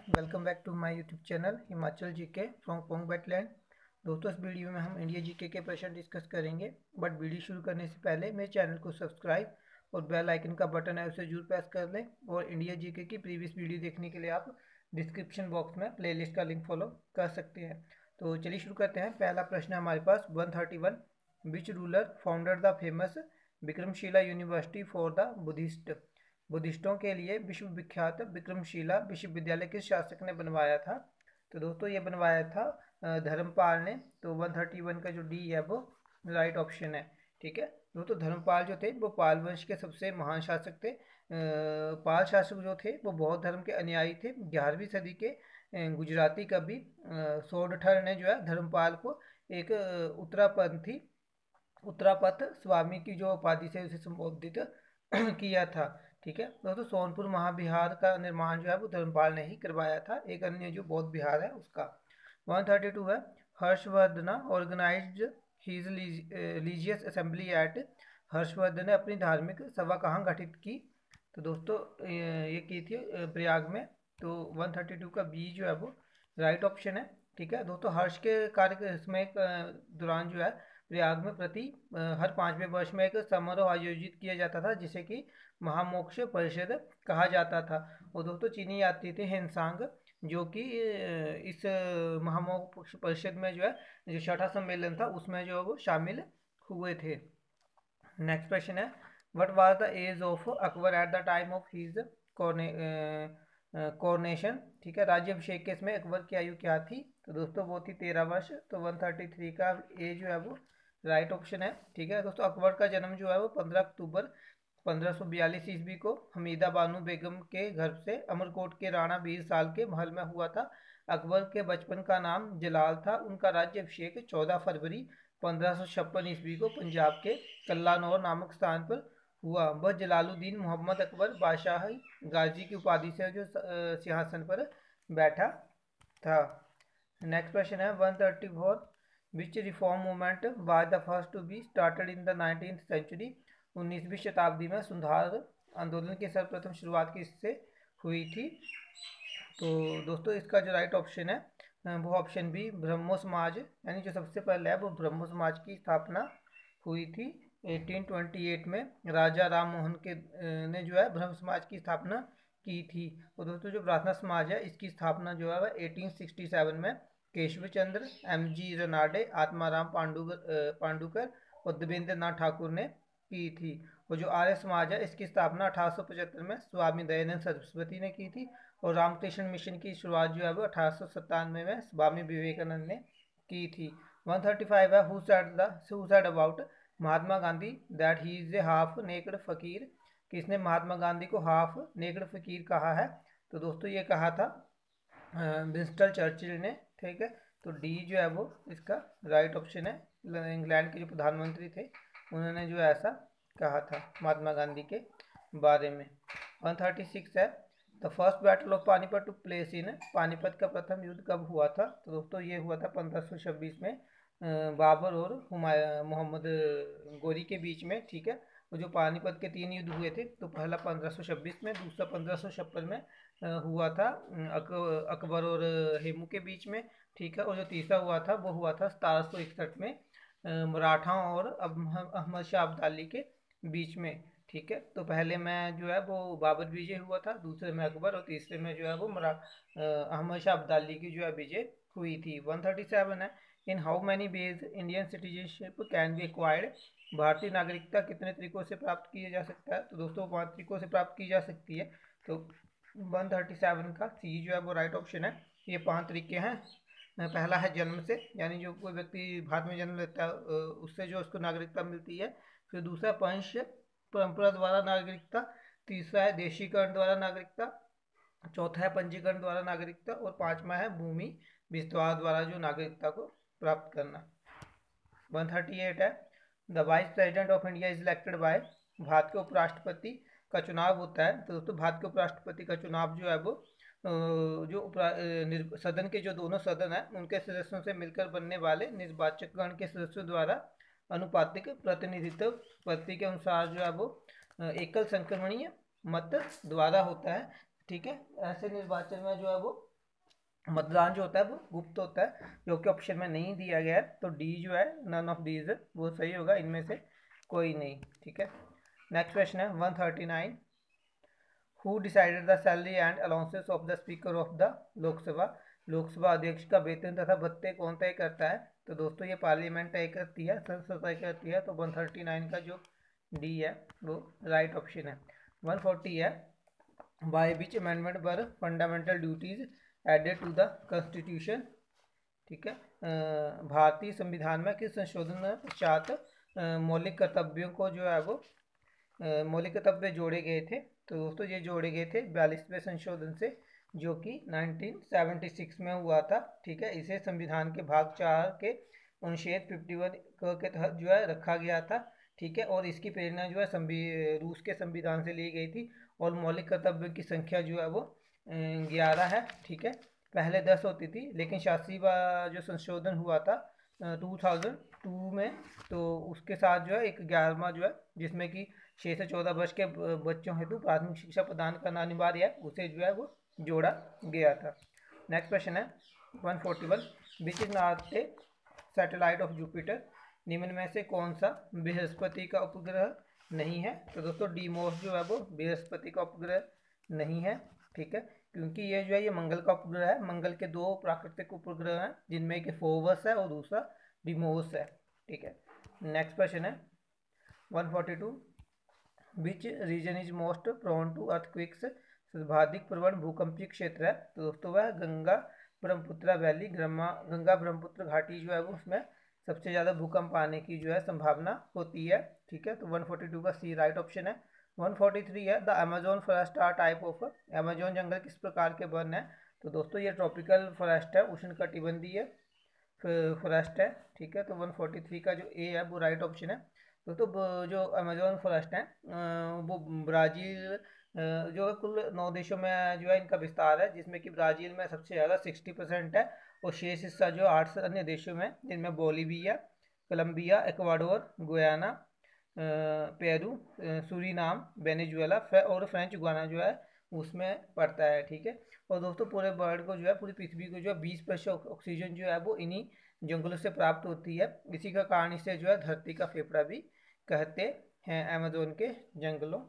Welcome back to my YouTube channel Himachal GK from Pong wetland. दोस्तों, इस video में हम इंडिया जीके के प्रश्न डिस्कस करेंगे। बट वीडियो शुरू करने से पहले मेरे चैनल को सब्सक्राइब और बेल आइकन का बटन है उसे जरूर प्रेस कर लें। और इंडिया जीके की प्रीवियस वीडियो देखने के लिए आप डिस्क्रिप्शन बॉक्स में प्लेलिस्ट का लिंक फॉलो कर सकते हैं। तो चलिए शुरू करते हैं। पहला प्रश्न है हमारे पास 131। Which ruler founded the famous Vikramshila university for the बुद्धिस्टों के लिए विश्व विख्यात विक्रमशिला विश्वविद्यालय किस शासक ने बनवाया था? तो दोस्तों ये बनवाया था धर्मपाल ने। तो 131 का जो डी है वो राइट ऑप्शन है। ठीक है दोस्तों, धर्मपाल जो थे वो पाल वंश के सबसे महान शासक थे। पाल शासक जो थे वो बौद्ध धर्म के अनुयायी थे। 11वीं सदी के गुजराती कवि सोडठर ने जो है धर्मपाल को एक उत्तरापथ स्वामी की जो उपाधि से उसे संबोधित किया था। ठीक है दोस्तों, सोनपुर महाविहार का निर्माण जो है वो धर्मपाल ने ही करवाया था, एक अन्य जो बौद्ध विहार है उसका। 132 है Harshavardhan organised his religious assembly at. Harshavardhan ने अपनी धार्मिक सभा कहाँ गठित की? तो दोस्तों ये की थी प्रयाग में। तो 132 का बी जो है वो राइट ऑप्शन है। ठीक है दोस्तों, हर्ष के कार्य समय दौरान जो है प्रयाग में हर 5वें वर्ष में एक समारोह आयोजित किया जाता था जिसे कि महामोक्ष परिषद कहा जाता था। और दोस्तों चीनी यात्री थे हेनसांग, जो कि इस महामोक्ष परिषद में जो है जो छठा सम्मेलन था उसमें जो है वो शामिल हुए थे। नेक्स्ट क्वेश्चन है what was the age of Akbar at the time of his coronation. ठीक है, राज्याभिषेक के इसमें अकबर की आयु क्या थी? तो दोस्तों वो थी 13 वर्ष। तो 133 का ए जो है वो राइट ऑप्शन है। ठीक है दोस्तों, अकबर का जन्म जो है वो 15 अक्टूबर 1542 ईस्वी को हमीदा बानो बेगम के घर से अमरकोट के राणा 20 साल के महल में हुआ था। अकबर के बचपन का नाम जलाल था। उनका राज्याभिषेक 14 फरवरी 1556 ईस्वी को पंजाब के कल्लानौर नामक स्थान पर हुआ। वह जलालुद्दीन मोहम्मद अकबर बादशाह गाजी की उपाधि से जो सिंहासन पर बैठा था। नेक्स्ट क्वेश्चन है 134 which reform movement was the first to be started in the 19th century. 19वीं शताब्दी में सुधार आंदोलन की सर्वप्रथम शुरुआत किससे हुई थी? तो दोस्तों इसका जो राइट ऑप्शन है वो ऑप्शन बी ब्रह्मो समाज, यानी जो सबसे पहले है वो ब्रह्मो समाज की स्थापना हुई थी 1828 में। राजा राम मोहन के ने जो है ब्रह्म समाज की स्थापना की थी। और दोस्तों जो प्रार्थना समाज है इसकी स्थापना जो है वह 1867 में केशव चंद्र, MG रनाडे, आत्माराम पांडुकर और देवेंद्र नाथ ठाकुर ने की थी। और जो आर्य समाज है इसकी स्थापना 1875 में स्वामी दयानंद सरस्वती ने की थी। और रामकृष्ण मिशन की शुरुआत जो है वो 1897 में स्वामी विवेकानंद ने की थी। 135 है who said about Mahatma Gandhi that he is a half necked फकीर। किसने महात्मा गांधी को हाफ नेकड फकीर कहा है? तो दोस्तों ये कहा था विंस्टन चर्चिल ने। ठीक है, तो डी जो है वो इसका राइट ऑप्शन है। इंग्लैंड के जो प्रधानमंत्री थे उन्होंने जो ऐसा कहा था महात्मा गांधी के बारे में। 136 है the first battle of Panipat took place in. Panipat का प्रथम युद्ध कब हुआ था? तो दोस्तों ये हुआ था 1526 में बाबर और मोहम्मद गोरी के बीच में। ठीक है, वो जो पानीपत के 3 युद्ध हुए थे, तो पहला 1526 में, दूसरा 1556 में हुआ था अकबर और हेमू के बीच में। ठीक है, और जो तीसरा हुआ था वो हुआ था 1761 में मराठाओं और अहमद शाह अब्दाली के बीच में। ठीक है, तो पहले में जो है वो बाबर विजय हुआ था, दूसरे में अकबर और तीसरे में जो है वो अहमद शाह अब्दाली की जो है विजय हुई थी। 137 है in how many ways Indian citizenship can be acquired. भारतीय नागरिकता कितने तरीकों से प्राप्त किया जा सकता है? तो दोस्तों 5 तरीकों से प्राप्त की जा सकती है। तो 137 का सी जो है वो राइट ऑप्शन है। ये 5 तरीके हैं। पहला है जन्म से, यानी जो कोई व्यक्ति भारत में जन्म लेता है उससे जो उसको नागरिकता मिलती है। फिर दूसरा वंश परंपरा द्वारा नागरिकता। तीसरा है देशीकरण द्वारा नागरिकता। चौथा है पंजीकरण द्वारा नागरिकता। और 5वां है भूमि विस्तार द्वारा जो नागरिकता को प्राप्त करना। 138 है the vice president of India is elected by. Bharat के उपराष्ट्रपति का चुनाव होता है। तो दोस्तों भारत के उपराष्ट्रपति का चुनाव जो है वो सदन के जो दोनों सदन है उनके सदस्यों से मिलकर बनने वाले निर्वाचक गण के सदस्यों द्वारा अनुपातिक प्रतिनिधित्व पद्धति के अनुसार जो है वो एकल संक्रमणीय मत द्वारा होता है। ठीक है, ऐसे निर्वाचन में जो है वो मतदान जो होता है वो गुप्त होता है, जो कि ऑप्शन में नहीं दिया गया है। तो डी जो है नन ऑफ दीज वो सही होगा, इनमें से कोई नहीं। ठीक है, नेक्स्ट क्वेश्चन है 139। Who decided the salary and allowances of the speaker of the Lok Sabha. Lok Sabha अध्यक्ष का वेतन तथा भत्ते कौन तय करता है? तो दोस्तों ये पार्लियामेंट तय करती है, संसद तय करती है। तो 139 का जो डी है वो राइट ऑप्शन है। 140 है, by which amendment were fundamental duties added to the constitution. ठीक है, भारतीय संविधान में किस संशोधन पश्चात मौलिक कर्तव्यों को जो है वो मौलिक कर्तव्य जोड़े गए थे? तो दोस्तों ये जोड़े गए थे 42वें संशोधन से, जो कि 1976 में हुआ था। ठीक है, इसे संविधान के भाग 4 के अनुच्छेद 51 के तहत जो है रखा गया था। ठीक है, और इसकी प्रेरणा जो है रूस के संविधान से ली गई थी। और मौलिक कर्तव्यों की संख्या जो है वो 11 है। ठीक है, पहले 10 होती थी, लेकिन शासी जो संशोधन हुआ था 2002 में, तो उसके साथ जो है एक 11वां जो है, जिसमें कि 6 से 14 वर्ष के बच्चों हेतु प्राथमिक शिक्षा प्रदान करना अनिवार्य है, उसे जो है वो जोड़ा गया था। नेक्स्ट क्वेश्चन है 141। Which is not a satellite of Jupiter. निम्न में से कौन सा बृहस्पति का उपग्रह नहीं है? तो दोस्तों डीमोस जो है वो बृहस्पति का उपग्रह नहीं है। ठीक है, क्योंकि ये जो है ये मंगल का उपग्रह है। मंगल के 2 प्राकृतिक उपग्रह हैं, जिनमें कि फोवस है और दूसरा डीमोस है। ठीक है, नेक्स्ट क्वेश्चन है 142। Which region is most prone to earthquakes. सर्वाधिक प्रवण भूकंपीय क्षेत्र है। तो दोस्तों वह गंगा ब्रह्मपुत्र वैली, गंगा ब्रह्मपुत्र घाटी जो है वो उसमें सबसे ज़्यादा भूकंप आने की जो है संभावना होती है। ठीक है, तो 142 का सी राइट ऑप्शन है। 143 है, the Amazon forest are type of. Amazon जंगल किस प्रकार के वन है? तो दोस्तों ये ट्रॉपिकल फॉरेस्ट है, उष्णकटिबंधीय फॉरेस्ट है। ठीक है, तो 143 का जो ए है वो राइट ऑप्शन है। दोस्तों जो अमेजोन फॉरेस्ट है वो ब्राज़ील जो है कुल 9 देशों में जो है इनका विस्तार है, जिसमें कि ब्राज़ील में सबसे ज़्यादा 60% है, और शेष हिस्सा जो 8 अन्य देशों में, जिनमें Bolivia, Colombia, Ecuador, Guyana, Peru, Suriname, Venezuela और फ्रेंच गुयाना जो है उसमें पड़ता है। ठीक है, और दोस्तों पूरे वर्ल्ड को जो है, पूरी पृथ्वी को जो है 20% ऑक्सीजन जो है वो इन्हीं जंगलों से प्राप्त होती है। इसी का कारण इसे जो है धरती का फेफड़ा भी कहते हैं, अमेजोन के जंगलों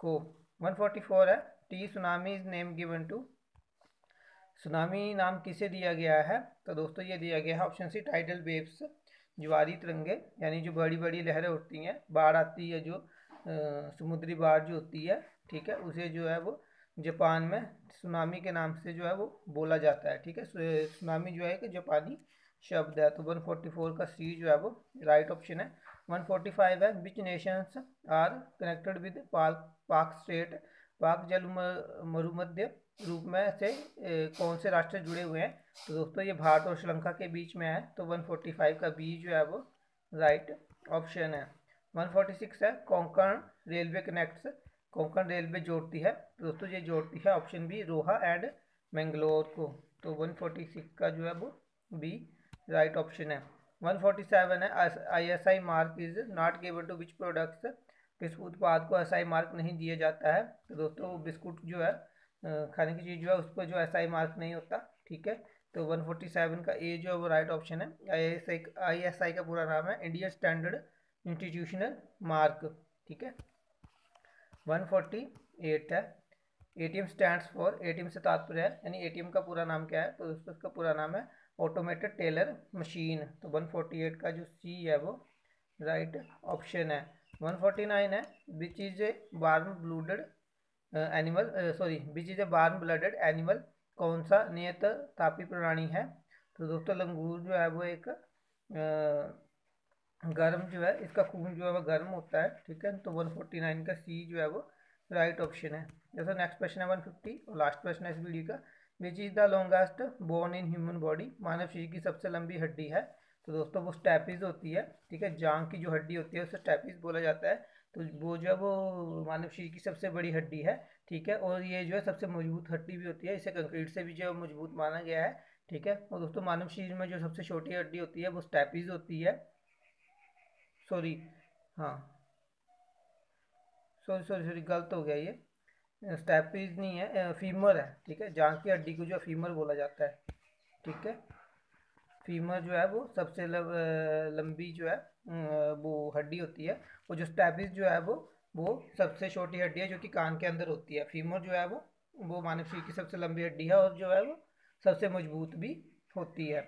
को। 144 है, the tsunami is name given to. Tsunami नाम किसे दिया गया है? तो दोस्तों ये दिया गया है ऑप्शन सी टाइडल वेव्स, ज्वारी तरंगे, यानी जो बड़ी बड़ी लहरें उठती हैं, बाढ़ आती है जो समुद्री बाढ़ जो होती है। ठीक है, उसे जो है वो जापान में सुनामी के नाम से जो है वो बोला जाता है। ठीक है, सुनामी जो है कि जापानी शब्द है। तो 144 का सी जो है वो राइट ऑप्शन है। 145 है, विच नेशंस आर कनेक्टेड विद पाक स्टेट। पाक जल मरुमध्य रूप में से कौन से राष्ट्र जुड़े हुए हैं? तो दोस्तों ये भारत और श्रीलंका के बीच में है। तो 145 का बी जो है वो राइट ऑप्शन है। 146 है, Konkan railway connects. Konkan railway जोड़ती है। तो दोस्तों ये जोड़ती है option B Roha and Mangalore को। तो 146 का जो है वो बी राइट ऑप्शन है। 147 है, ISI mark is not given to which products. किस उत्पाद को SI मार्क नहीं दिया जाता है? तो दोस्तों बिस्कुट जो है खाने की चीज़ जो है उस पर जो SI मार्क नहीं होता। ठीक है, तो 147 का ए जो है वो राइट ऑप्शन है। ISI का पूरा नाम है इंडियन स्टैंडर्ड इंस्टीट्यूशनल मार्क। ठीक है, 148 है, ATM स्टैंड्स फॉर। ATM से तात्पर्य है, यानी ATM का पूरा नाम क्या है? तो दोस्तों इसका पूरा नाम है ऑटोमेटेड टेलर मशीन। तो 148 का जो सी है वो राइट ऑप्शन है। 149 है, which is a warm blooded animal, sorry which is a warm blooded animal. कौन सा नियत तापी प्राणी है? तो दोस्तों लंगूर जो है वो एक गर्म जो है, इसका खून जो है वो गर्म होता है। ठीक है, तो 149 का सी जो है वो राइट ऑप्शन है। जैसे नेक्स्ट क्वेश्चन है 150 और लास्ट क्वेश्चन है इस वीडियो का। Which is the longest bone in human body. मानव शरीर की सबसे लंबी हड्डी है? तो दोस्तों वो स्टैपिस होती है। ठीक है, जांग की जो हड्डी होती है उसे स्टैपिस बोला जाता है। तो वो जो है वो मानव शरीर की सबसे बड़ी हड्डी है। ठीक है, और ये जो है सबसे मजबूत हड्डी भी होती है, इसे कंक्रीट से भी जो है मजबूत माना गया है। ठीक है, और दोस्तों मानव शरीर में जो सबसे छोटी हड्डी होती है वो स्टैपिस होती है। सॉरी, हाँ, सॉरी सॉरी सॉरी गलत हो गया ये। स्टैपीज नहीं है, फीमर है, ठीक है। जांघ की हड्डी को जो फीमर बोला जाता है, ठीक है। फीमर जो है वो सबसे लंबी जो है वो हड्डी होती है। और जो स्टैपिस जो है वो सबसे छोटी हड्डी है जो कि कान के अंदर होती है। फीमर जो है वो मानव शरीर की सबसे लंबी हड्डी है और जो है वो सबसे मजबूत भी होती है,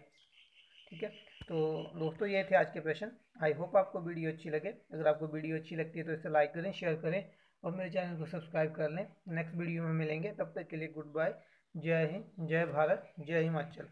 ठीक है। तो दोस्तों ये थे आज के प्रश्न। आई होप आपको वीडियो अच्छी लगे। अगर आपको वीडियो अच्छी लगती है तो इसे लाइक करें, शेयर करें और मेरे चैनल को सब्सक्राइब कर लें। नेक्स्ट वीडियो में मिलेंगे, तब तक के लिए गुड बाय। जय हिंद, जय भारत, जय हिमाचल।